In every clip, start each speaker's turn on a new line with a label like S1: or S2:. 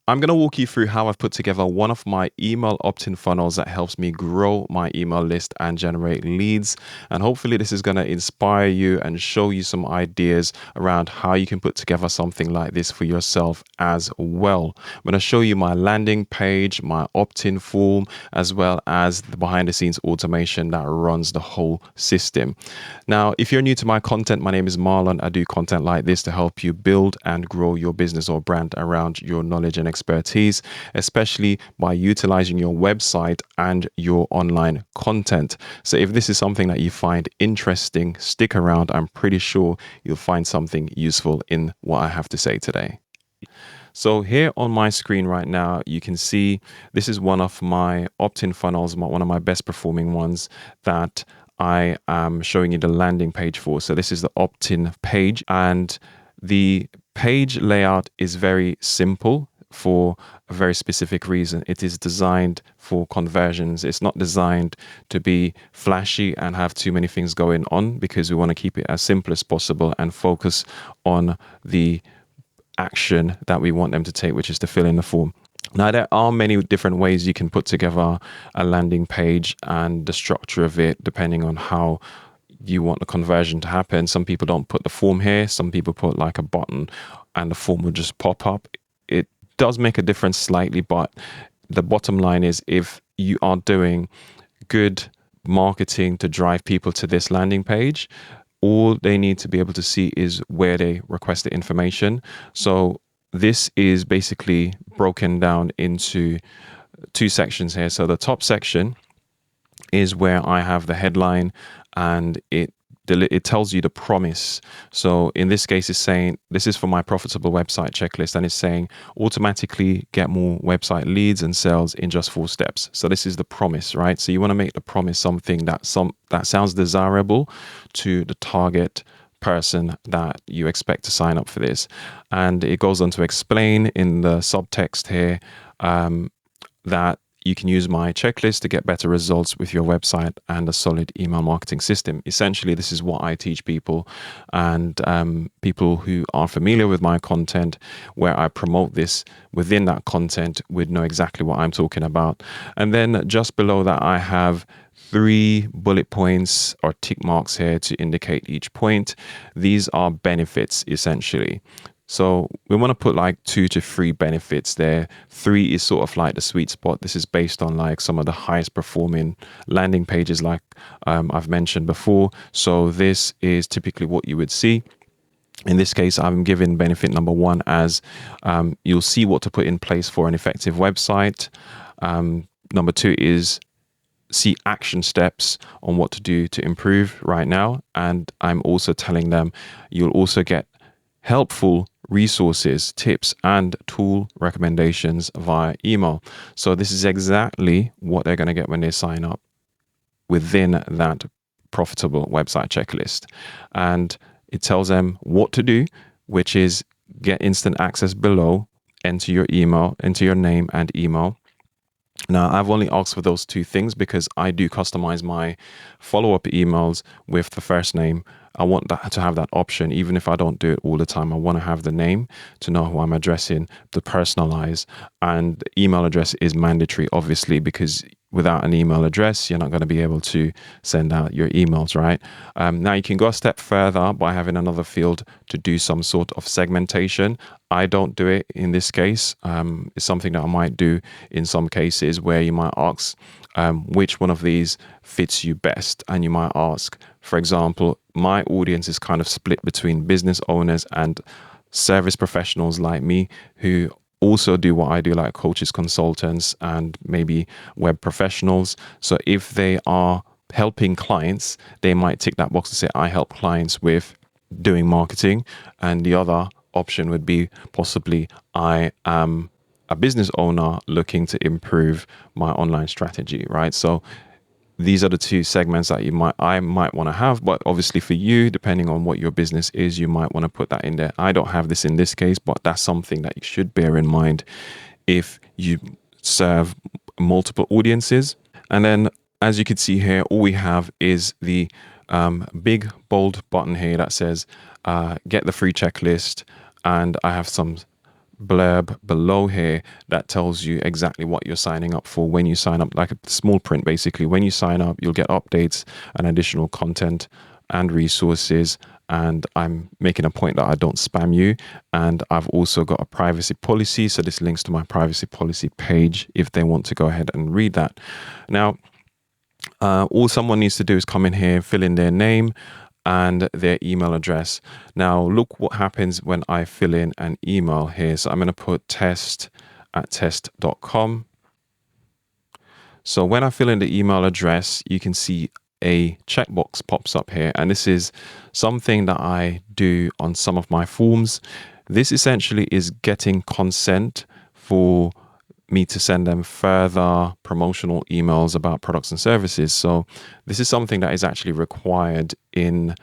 S1: I'm going to walk you through how I've put together one of my email opt-in funnels that helps me grow my email list and generate leads. And hopefully this is going to inspire you and show you some ideas around how you can put together something like this for yourself as well. I'm going to show you my landing page, my opt-in form, as well as the behind the scenes automation that runs the whole system. Now, if you're new to my content, my name is Marlon. I do content like this to help you build and grow your business or brand around your knowledge and expertise, especially by utilizing your website and your online content. So if this is something that you find interesting, stick around. I'm pretty sure you'll find something useful in what I have to say today. So here on my screen right now, you can see this is one of my opt-in funnels, one of my best performing ones that I am showing you the landing page for. So this is the opt-in page, and the page layout is very simple for a very specific reason. It is designed for conversions. It's not designed to be flashy and have too many things going on, because we want to keep it as simple as possible and focus on the action that we want them to take, which is to fill in the form. Now, there are many different ways you can put together a landing page and the structure of it, depending on how you want the conversion to happen. Some people don't put the form here. Some people put like a button and the form will just pop up. It does make a difference slightly, but the bottom line is, if you are doing good marketing to drive people to this landing page, all they need to be able to see is where they request the information. So this is basically broken down into two sections here. So the top section is where I have the headline, and it tells you the promise. So in this case, it's saying this is for my profitable website checklist, and it's saying automatically get more website leads and sales in just 4 steps. So this is the promise, right? So you want to make the promise something that sounds desirable to the target person that you expect to sign up for this. And it goes on to explain in the subtext here that you can use my checklist to get better results with your website and a solid email marketing system. Essentially, this is what I teach people, and people who are familiar with my content, where I promote this within that content, would know exactly what I'm talking about. And then just below that, I have 3 bullet points or tick marks here to indicate each point. These are benefits, essentially. So we want to put like 2 to 3 benefits there. 3 is sort of like the sweet spot. This is based on like some of the highest performing landing pages, like I've mentioned before. So this is typically what you would see. In this case, I'm giving benefit number 1 as you'll see what to put in place for an effective website. Number 2 is see action steps on what to do to improve right now. And I'm also telling them you'll also get helpful resources, tips, and tool recommendations via email. So this is exactly what they're going to get when they sign up within that profitable website checklist. And it tells them what to do, which is get instant access below, enter your email, enter your name and email. Now, I've only asked for those 2 things because I do customize my follow-up emails with the first name. I want that to have that option, even if I don't do it all the time. I want to have the name to know who I'm addressing, to personalize, and the email address is mandatory, obviously, because without an email address, you're not going to be able to send out your emails, right? Now, you can go a step further by having another field to do some sort of segmentation. I don't do it in this case. It's something that I might do in some cases, where you might ask which one of these fits you best. And you might ask, for example, my audience is kind of split between business owners and service professionals like me, who also do what I do, like coaches, consultants, and maybe web professionals. So if they are helping clients, they might tick that box to say, I help clients with doing marketing. And the other option would be possibly, I am a business owner looking to improve my online strategy, right? So these are the 2 segments that I might want to have, but obviously for you, depending on what your business is, you might want to put that in there. I don't have this in this case, but that's something that you should bear in mind if you serve multiple audiences. And then, as you can see here, all we have is the big bold button here that says get the free checklist, and I have some blurb below here that tells you exactly what you're signing up for. When you sign up, like a small print basically, when you sign up, you'll get updates and additional content and resources. And I'm making a point that I don't spam you. And I've also got a privacy policy. So this links to my privacy policy page if they want to go ahead and read that. Now, all someone needs to do is come in here, fill in their name and their email address. Now, look what happens when I fill in an email here. So I'm going to put test@test.com. So when I fill in the email address, you can see a checkbox pops up here. And this is something that I do on some of my forms. This essentially is getting consent for me to send them further promotional emails about products and services. So this is something that is actually required in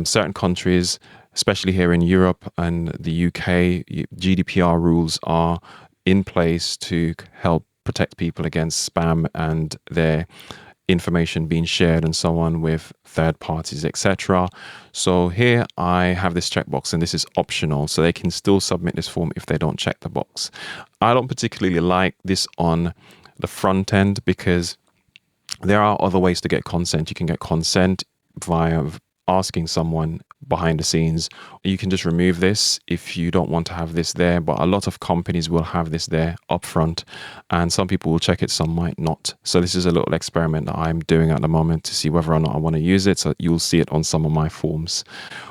S1: certain countries, especially here in Europe and the UK. GDPR rules are in place to help protect people against spam and their information being shared and so on with third parties, etc. So here I have this checkbox, and this is optional, so they can still submit this form if they don't check the box. I don't particularly like this on the front end because there are other ways to get consent. You can get consent via asking someone behind the scenes. You can just remove this if you don't want to have this there, but a lot of companies will have this there upfront, and some people will check it, some might not. So this is a little experiment that I'm doing at the moment to see whether or not I want to use it. So you'll see it on some of my forms.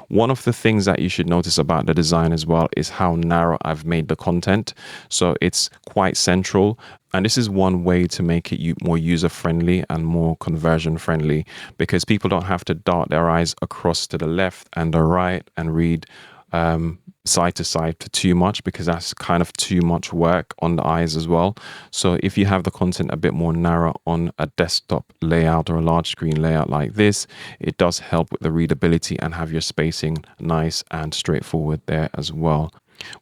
S1: One of the things that you should notice about the design as well is how narrow I've made the content. So it's quite central. And this is one way to make it more user-friendly and more conversion-friendly, because people don't have to dart their eyes across to the left and the right and read side to side for too much, because that's kind of too much work on the eyes as well. So if you have the content a bit more narrow on a desktop layout or a large screen layout like this, it does help with the readability and have your spacing nice and straightforward there as well.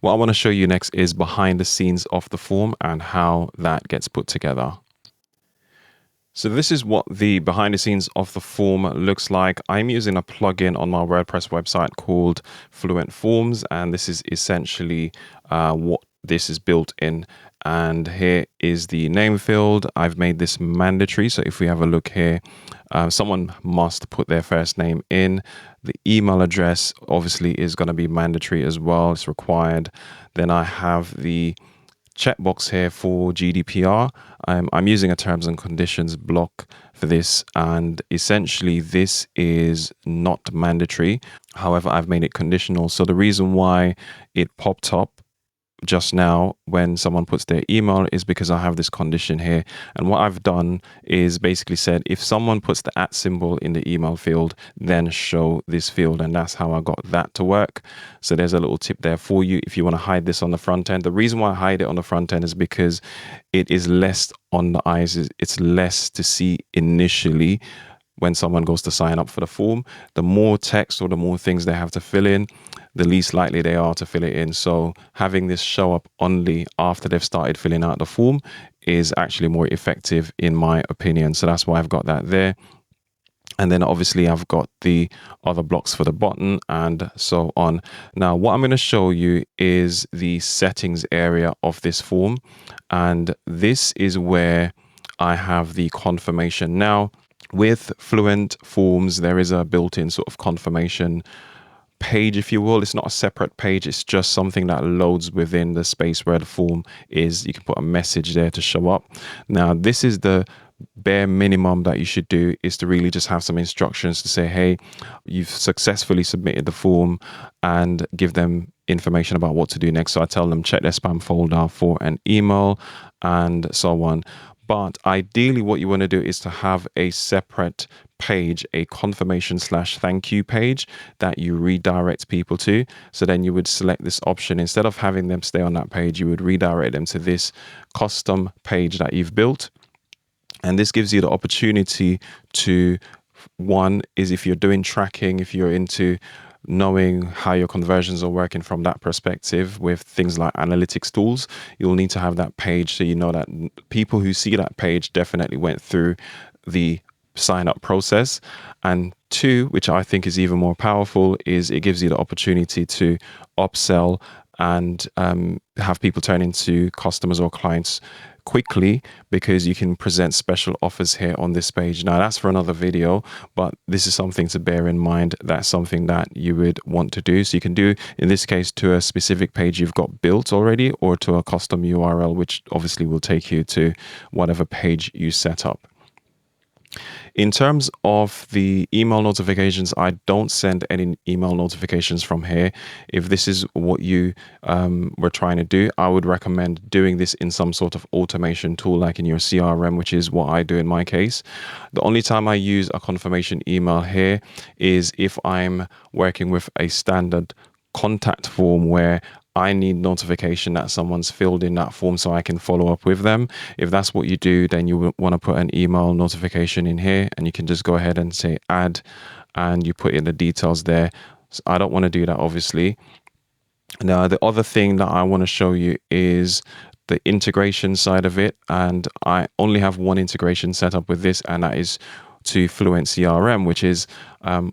S1: What I want to show you next is behind the scenes of the form and how that gets put together. So this is what the behind the scenes of the form looks like. I'm using a plugin on my WordPress website called Fluent Forms, and this is essentially what this is built in. And here is the name field. I've made this mandatory. So if we have a look here, someone must put their first name in. The email address obviously is going to be mandatory as well. It's required. Then I have the checkbox here for GDPR. I'm using a terms and conditions block for this, and essentially this is not mandatory. However, I've made it conditional. So the reason why it popped up just now when someone puts their email is because I have this condition here. And what I've done is basically said, if someone puts the @ symbol in the email field, then show this field. And that's how I got that to work. So there's a little tip there for you if you want to hide this on the front end. The reason why I hide it on the front end is because it is less on the eyes. It's less to see initially when someone goes to sign up for the form. The more text or the more things they have to fill in, the least likely they are to fill it in. So having this show up only after they've started filling out the form is actually more effective in my opinion. So that's why I've got that there. And then obviously I've got the other blocks for the button and so on. Now, what I'm going to show you is the settings area of this form. And this is where I have the confirmation. Now, with Fluent Forms, there is a built-in sort of confirmation page, if you will. It's not a separate page. It's just something that loads within the space where the form is. You can put a message there to show up. Now, this is the bare minimum that you should do, is to really just have some instructions to say, hey, you've successfully submitted the form, and give them information about what to do next. So I tell them check their spam folder for an email and so on. But ideally what you want to do is to have a separate page, a confirmation/thank you page that you redirect people to. So then you would select this option. Instead of having them stay on that page, you would redirect them to this custom page that you've built. And this gives you the opportunity to, one is if you're doing tracking, if you're into knowing how your conversions are working from that perspective with things like analytics tools, you'll need to have that page so you know that people who see that page definitely went through the sign up process. And two, which I think is even more powerful, is it gives you the opportunity to upsell and have people turn into customers or clients quickly, because you can present special offers here on this page. Now that's for another video, but this is something to bear in mind. That's something that you would want to do. So you can do, in this case, to a specific page you've got built already, or to a custom URL, which obviously will take you to whatever page you set up. In terms of the email notifications, I don't send any email notifications from here. If this is what you were trying to do, I would recommend doing this in some sort of automation tool, like in your CRM, which is what I do in my case. The only time I use a confirmation email here is if I'm working with a standard contact form where I need notification that someone's filled in that form so I can follow up with them. If that's what you do, then you want to put an email notification in here, and you can just go ahead and say add, and you put in the details there. So I don't want to do that, obviously. Now, the other thing that I want to show you is the integration side of it. And I only have one integration set up with this, and that is to FluentCRM, which is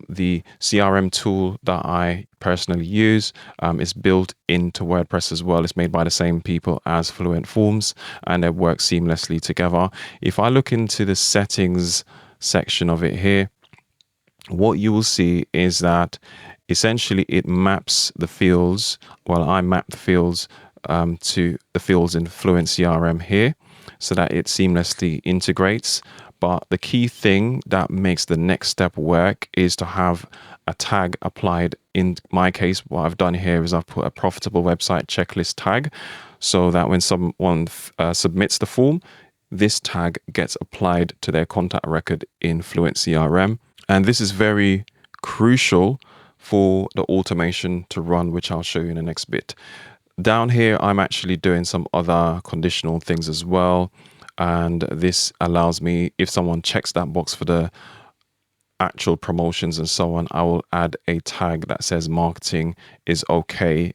S1: the CRM tool that I personally use. It's built into WordPress as well. It's made by the same people as Fluent Forms, and they work seamlessly together. If I look into the settings section of it here, what you will see is that essentially it maps the fields. Well, I map the fields to the fields in FluentCRM here, so that it seamlessly integrates. But the key thing that makes the next step work is to have a tag applied. In my case, what I've done here is I've put a profitable website checklist tag, so that when someone submits the form, this tag gets applied to their contact record in FluentCRM. And this is very crucial for the automation to run, which I'll show you in the next bit. Down here, I'm actually doing some other conditional things as well. And this allows me, if someone checks that box for the actual promotions and so on, I will add a tag that says marketing is okay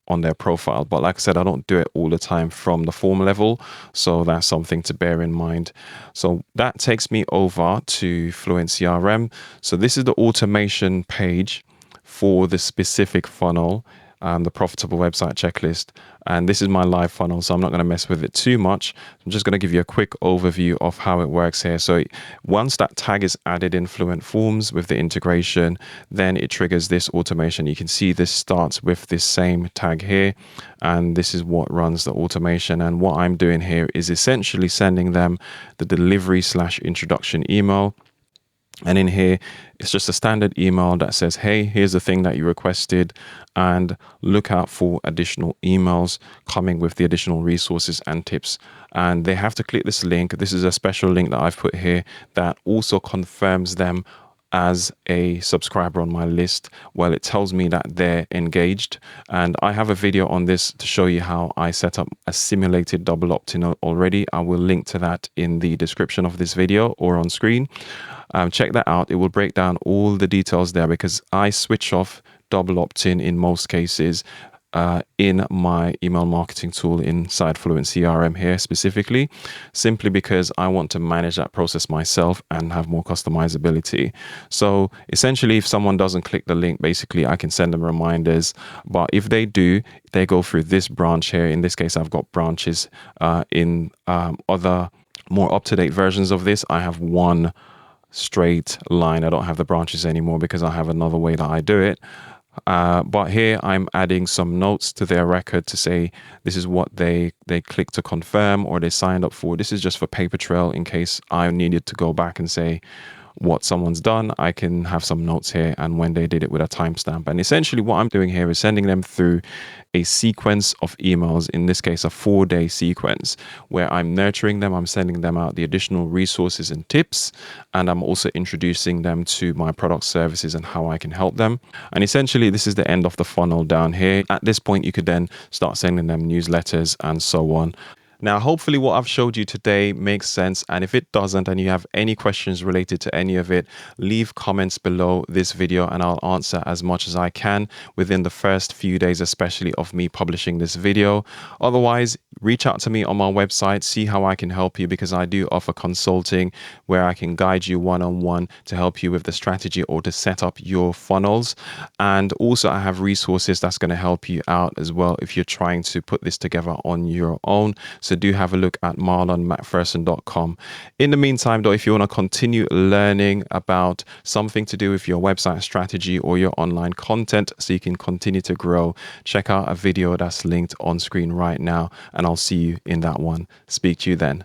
S1: on their profile. But like I said, I don't do it all the time from the form level, so that's something to bear in mind. So that takes me over to FluentCRM. So this is the automation page for the specific funnel, the profitable website checklist. And this is my live funnel, so I'm not going to mess with it too much. I'm just going to give you a quick overview of how it works here. So once that tag is added in Fluent Forms with the integration, then it triggers this automation. You can see this starts with this same tag here, and this is what runs the automation. And what I'm doing here is essentially sending them the delivery/introduction email. And in here, it's just a standard email that says, hey, here's the thing that you requested, and look out for additional emails coming with the additional resources and tips. And they have to click this link. This is a special link that I've put here that also confirms them as a subscriber on my list. Well, it tells me that they're engaged, and I have a video on this to show you how I set up a simulated double opt-in already. I will link to that in the description of this video or on screen. Check that out. It will break down all the details there, because I switch off double opt-in in most cases in my email marketing tool inside FluentCRM here specifically, simply because I want to manage that process myself and have more customizability. So essentially, if someone doesn't click the link, basically I can send them reminders. But if they do, they go through this branch here. In this case, I've got branches in other more up-to-date versions of this. I have one straight line. I don't have the branches anymore because I have another way that I do it. But here I'm adding some notes to their record to say this is what they clicked to confirm or they signed up for. This is just for paper trail in case I needed to go back and say what someone's done. I can have some notes here and when they did it with a timestamp. And essentially what I'm doing here is sending them through a sequence of emails, in this case a 4-day sequence, where I'm nurturing them, I'm sending them out the additional resources and tips, and I'm also introducing them to my product, services, and how I can help them. And essentially this is the end of the funnel down here. At this point you could then start sending them newsletters and so on. Now, hopefully what I've showed you today makes sense. And if it doesn't, and you have any questions related to any of it, leave comments below this video and I'll answer as much as I can within the first few days, especially of me publishing this video. Otherwise, reach out to me on my website, see how I can help you, because I do offer consulting where I can guide you one-on-one to help you with the strategy or to set up your funnels. And also I have resources that's going to help you out as well if you're trying to put this together on your own. So do have a look at marlonmcpherson.com. In the meantime, though, if you want to continue learning about something to do with your website strategy or your online content so you can continue to grow, check out a video that's linked on screen right now, and I'll see you in that one. Speak to you then.